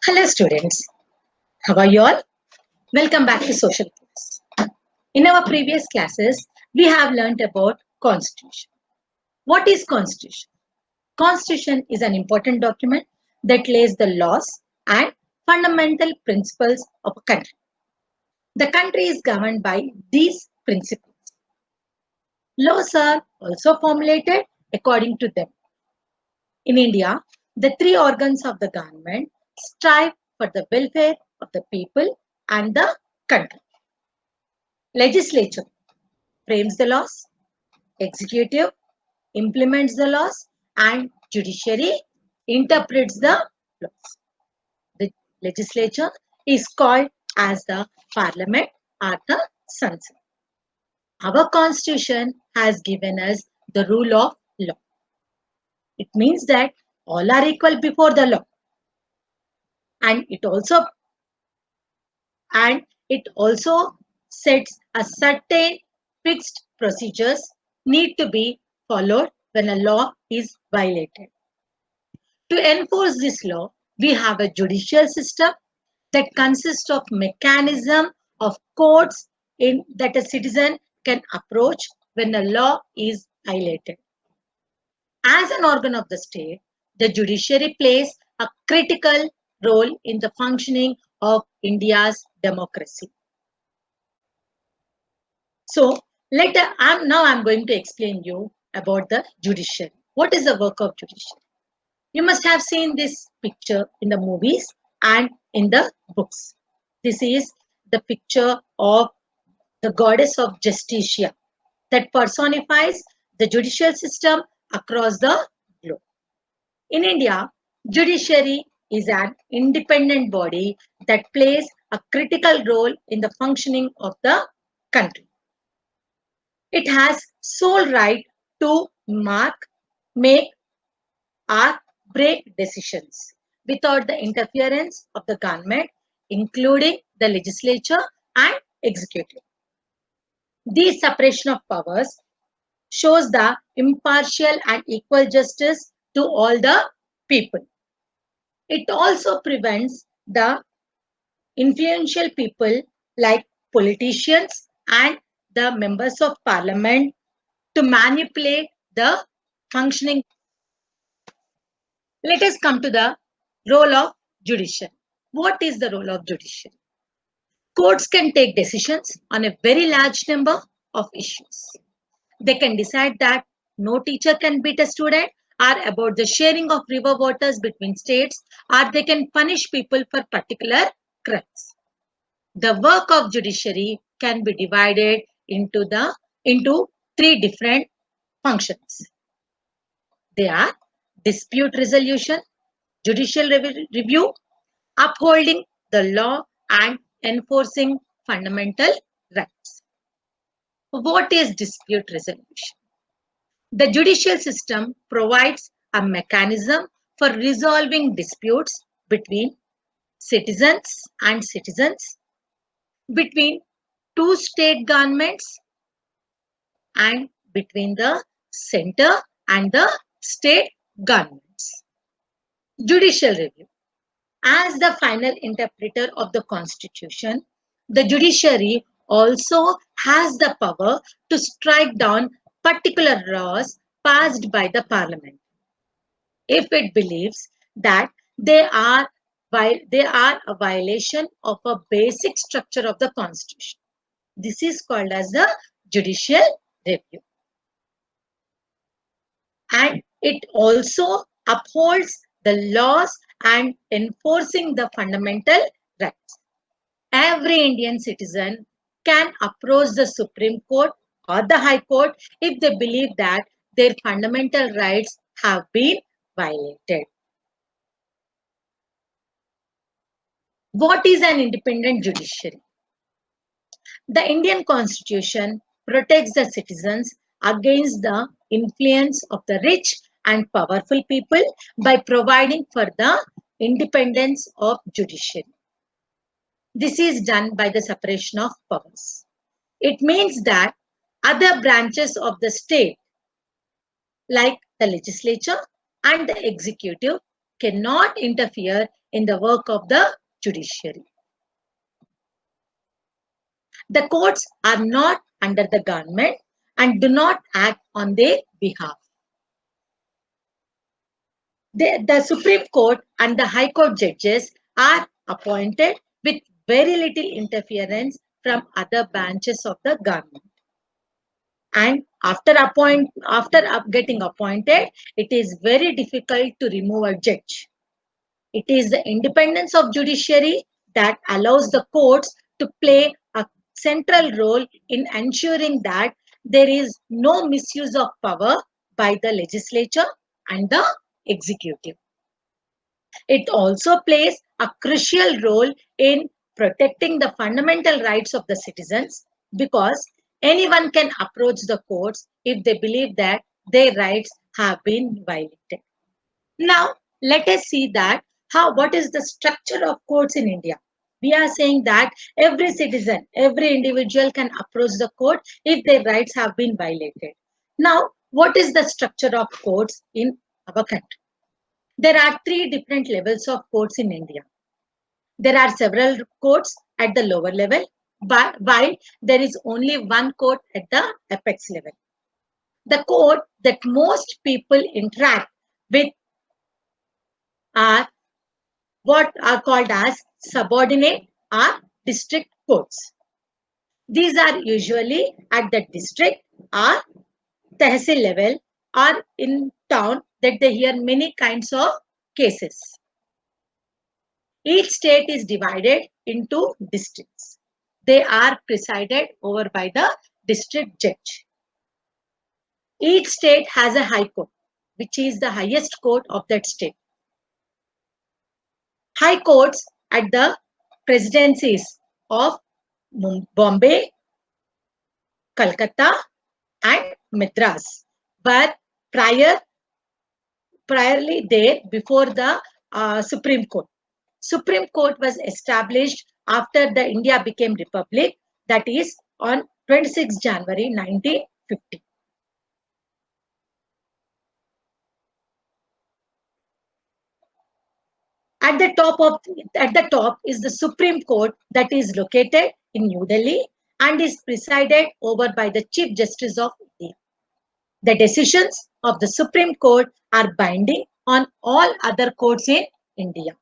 Hello students, how are you all? Welcome back to Social Class. In our previous classes, we have learnt about Constitution. What is Constitution? Constitution is an important document that lays the laws and fundamental principles of a country. The country is governed by these principles. Laws are also formulated according to them. In India, the three organs of the government strive for the welfare of the people and the country. Legislature frames the laws, executive implements the laws, and judiciary interprets the laws. The legislature is called as the parliament or the Sansan. Our constitution has given us the rule of law. It means that all are equal before the law, and it also sets a certain fixed procedures need to be followed when a law is violated. To enforce this law, we have a judicial system that consists of mechanism of courts in that a citizen can approach when a law is violated. As an organ of the state, the judiciary plays a critical role in the functioning of India's democracy. So I'm going to explain you about the judiciary. What is the work of judiciary? You must have seen this picture in the movies and in the books. This is the picture of the goddess of Justitia that personifies the judicial system across the globe. In India, judiciary is an independent body that plays a critical role in the functioning of the country. It has sole right to make, or break decisions without the interference of the government, including the legislature and executive. This separation of powers shows the impartial and equal justice to all the people. It also prevents the influential people like politicians and the members of parliament to manipulate the functioning. Let us come to the role of judiciary. What is the role of judiciary? Courts can take decisions on a very large number of issues. They can decide that no teacher can beat a student, or about the sharing of river waters between states, or they can punish people for particular crimes. The work of judiciary can be divided into three different functions. They are dispute resolution, judicial review, upholding the law, and enforcing fundamental rights. What is dispute resolution? The judicial system provides a mechanism for resolving disputes between citizens and citizens, between two state governments, and between the center and the state governments. Judicial review. As the final interpreter of the Constitution, the judiciary also has the power to strike down particular laws passed by the parliament if it believes that they are a violation of a basic structure of the Constitution. This is called as the judicial review. And it also upholds the laws and enforcing the fundamental rights. Every Indian citizen can approach the Supreme Court or the High Court if they believe that their fundamental rights have been violated. What is an independent judiciary? The Indian Constitution protects the citizens against the influence of the rich and powerful people by providing for the independence of judiciary. This is done by the separation of powers. It means that other branches of the state, like the legislature and the executive, cannot interfere in the work of the judiciary. The courts are not under the government and do not act on their behalf. The Supreme Court and the High Court judges are appointed with very little interference from other branches of the government. And after getting appointed, it is very difficult to remove a judge. It is the independence of judiciary that allows the courts to play a central role in ensuring that there is no misuse of power by the legislature and the executive. It also plays a crucial role in protecting the fundamental rights of the citizens, because anyone can approach the courts if they believe that their rights have been violated. Now, let us see that what is the structure of courts in India. We are saying that every citizen, every individual can approach the court if their rights have been violated. Now, what is the structure of courts in our country? There are three different levels of courts in India. There are several courts at the lower level, while there is only one court at the apex level. The court that most people interact with are what are called as subordinate or district courts. These are usually at the district or tehsil level or in town that they hear many kinds of cases. Each state is divided into districts. They are presided over by the district judge. Each state has a high court, which is the highest court of that state. High courts at the presidencies of Bombay, Calcutta, and Madras were priorly there before the Supreme Court. Supreme Court was established after the India became republic, that is on 26 January 1950. At the top is the Supreme Court that is located in New Delhi and is presided over by the Chief Justice of India. The decisions of the Supreme Court are binding on all other courts in India.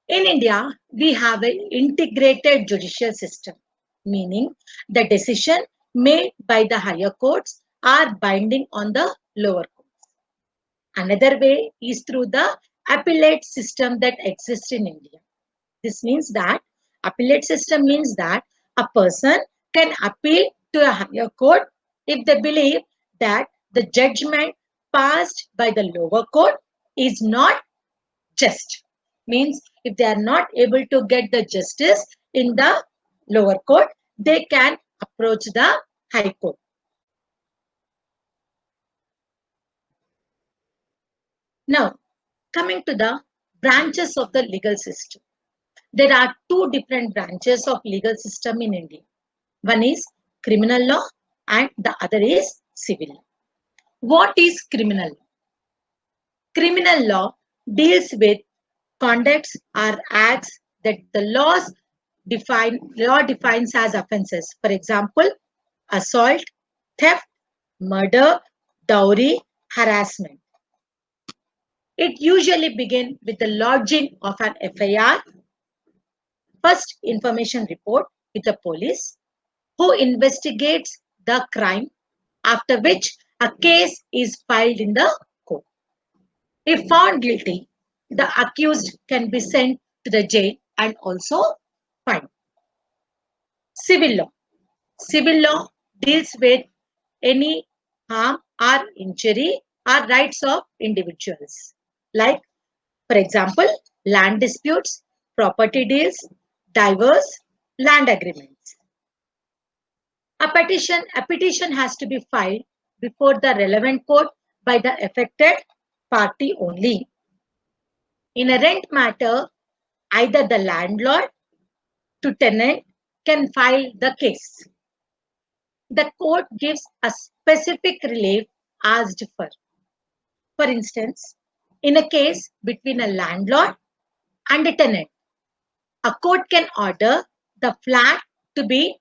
In India, we have an integrated judicial system, meaning the decision made by the higher courts are binding on the lower courts. Another way is through the appellate system that exists in India. This means that appellate system means that a person can appeal to a higher court if they believe that the judgment passed by the lower court is not just. Means if they are not able to get the justice in the lower court, they can approach the high court. Now, coming to the branches of the legal system. There are two different branches of legal system in India. One is criminal law and the other is civil law. What is criminal law? Criminal law deals with conducts or acts that the law defines as offences. For example, assault, theft, murder, dowry, harassment. It usually begins with the lodging of an FIR, first information report, with the police, who investigates the crime, after which a case is filed in the court. If found guilty, the accused can be sent to the jail and also fined. Civil law. Civil law deals with any harm or injury or rights of individuals. Like, for example, land disputes, property deals, divorce, land agreements. A petition has to be filed before the relevant court by the affected party only. In a rent matter, either the landlord to tenant can file the case. The court gives a specific relief asked for. For instance, In a case between a landlord and a tenant, a court can order the flat to be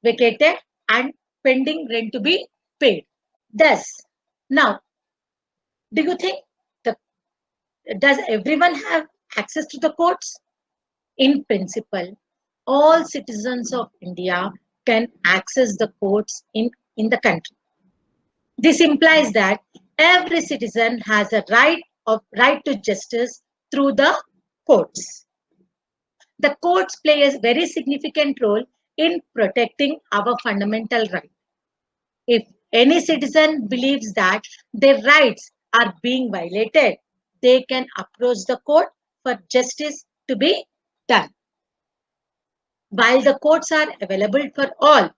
vacated and pending rent to be paid. Thus, now, do you think the, does everyone have access to the courts? In principle, all citizens of India can access the courts in the country. This implies that every citizen has a right to justice through the courts. The courts play a very significant role in protecting our fundamental rights. If any citizen believes that their rights are being violated, they can approach the court for justice to be done. While the courts are available for all,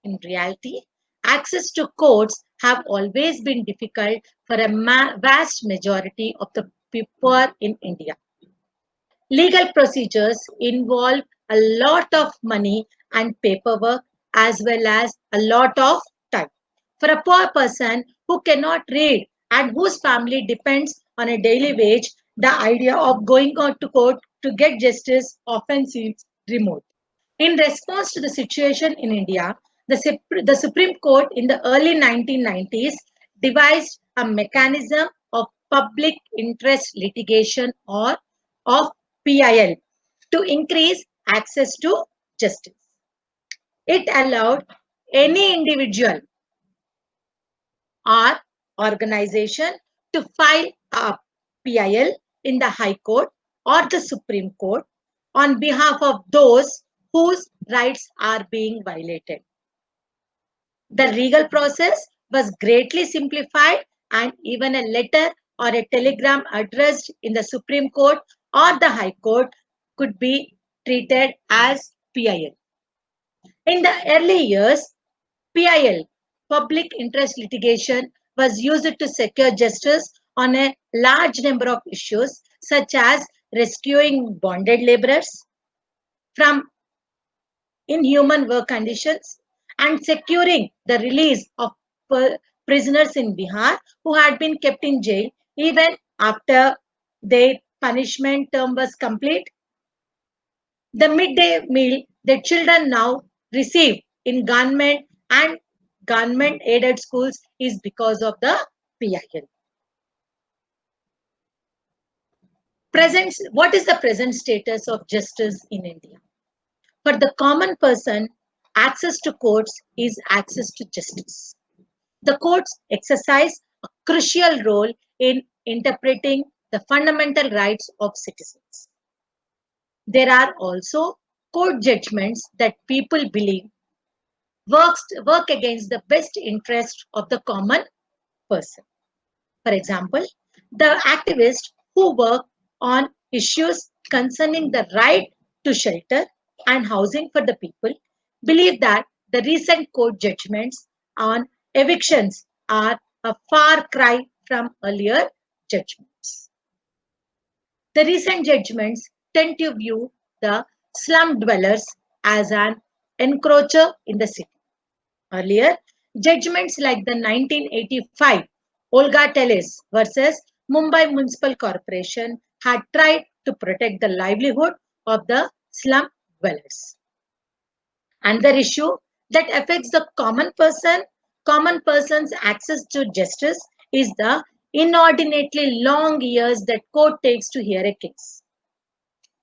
in reality, access to courts have always been difficult for a vast majority of the poor in India. Legal procedures involve a lot of money and paperwork as well as a lot of time. For a poor person who cannot read and whose family depends on a daily wage, the idea of going out to court to get justice often seems remote. In response to the situation in India, the Supreme Court in the early 1990s devised a mechanism of public interest litigation or of PIL to increase access to justice. It allowed any individual or organization to file a PIL in the High Court or the Supreme Court on behalf of those whose rights are being violated. The legal process was greatly simplified, and even a letter or a telegram addressed in the Supreme Court or the High Court could be treated as PIL. In the early years, PIL, public interest litigation, was used to secure justice on a large number of issues such as rescuing bonded laborers from inhuman work conditions and securing the release of prisoners in Bihar who had been kept in jail even after their punishment term was complete. The midday meal that children now receive in government and government aided schools is because of the PIL. What is the present status of justice in India? For the common person, access to courts is access to justice. The courts exercise a crucial role in interpreting the fundamental rights of citizens. There are also court judgments that people believe work against the best interest of the common person. For example, the activists who work on issues concerning the right to shelter and housing for the people believe that the recent court judgments on evictions are a far cry from earlier judgments. The recent judgments tend to view the slum dwellers as an encroacher in the city. Earlier, judgments like the 1985 Olga Teles versus Mumbai Municipal Corporation had tried to protect the livelihood of the slum dwellers. Another issue that affects the common person's access to justice is the inordinately long years that court takes to hear a case.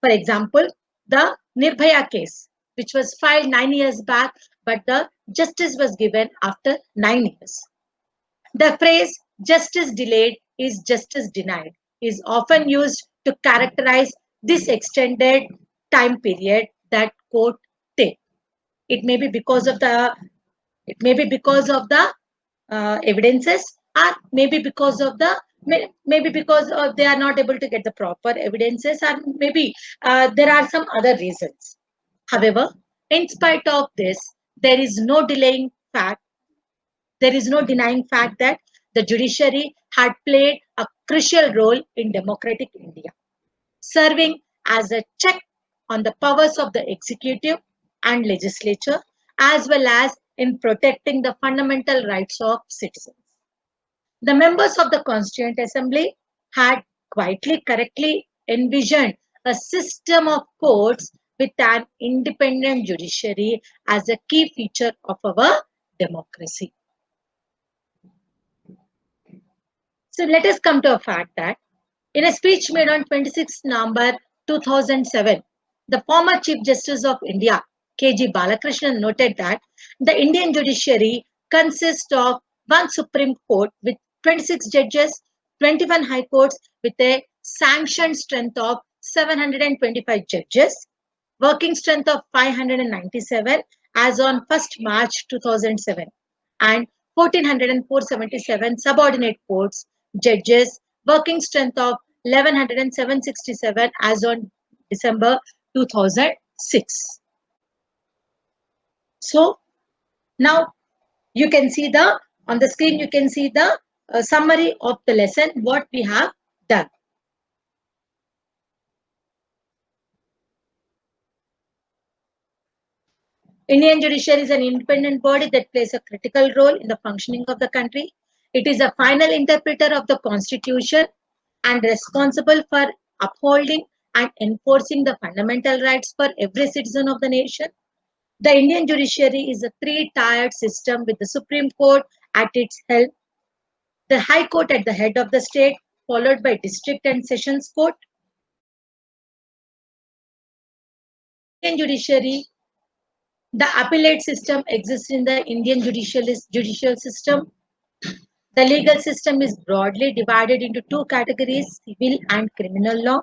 For example, the Nirbhaya case, which was filed 9 years back, but the justice was given after 9 years. The phrase justice delayed is justice denied is often used to characterize this extended time period that court take. It may be because of the evidences, or maybe because of they are not able to get the proper evidences, or maybe there are some other reasons. However, in spite of this, there is no denying fact that the judiciary had played a crucial role in democratic India, serving as a check on the powers of the executive and legislature, as well as in protecting the fundamental rights of citizens. The members of the Constituent Assembly had quietly, correctly envisioned a system of courts with an independent judiciary as a key feature of our democracy. So let us come to a fact that in a speech made on 26 November 2007, the former Chief Justice of India, K.G. Balakrishnan, noted that the Indian judiciary consists of one Supreme Court with 26 judges, 21 High Courts with a sanctioned strength of 725 judges, working strength of 597 as on 1st March 2007, and 1477 subordinate courts, judges, working strength of 1107 as on December 2006. So now you can see on the screen, you can see the summary of the lesson, what we have done. Indian judiciary is an independent body that plays a critical role in the functioning of the country. It is a final interpreter of the constitution and responsible for upholding and enforcing the fundamental rights for every citizen of the nation. The Indian judiciary is a three-tiered system with the Supreme Court at its helm, the High Court at the head of the state, followed by District and Sessions Court. Indian judiciary, the appellate system exists in the Indian judicial system. The legal system is broadly divided into two categories, civil and criminal law.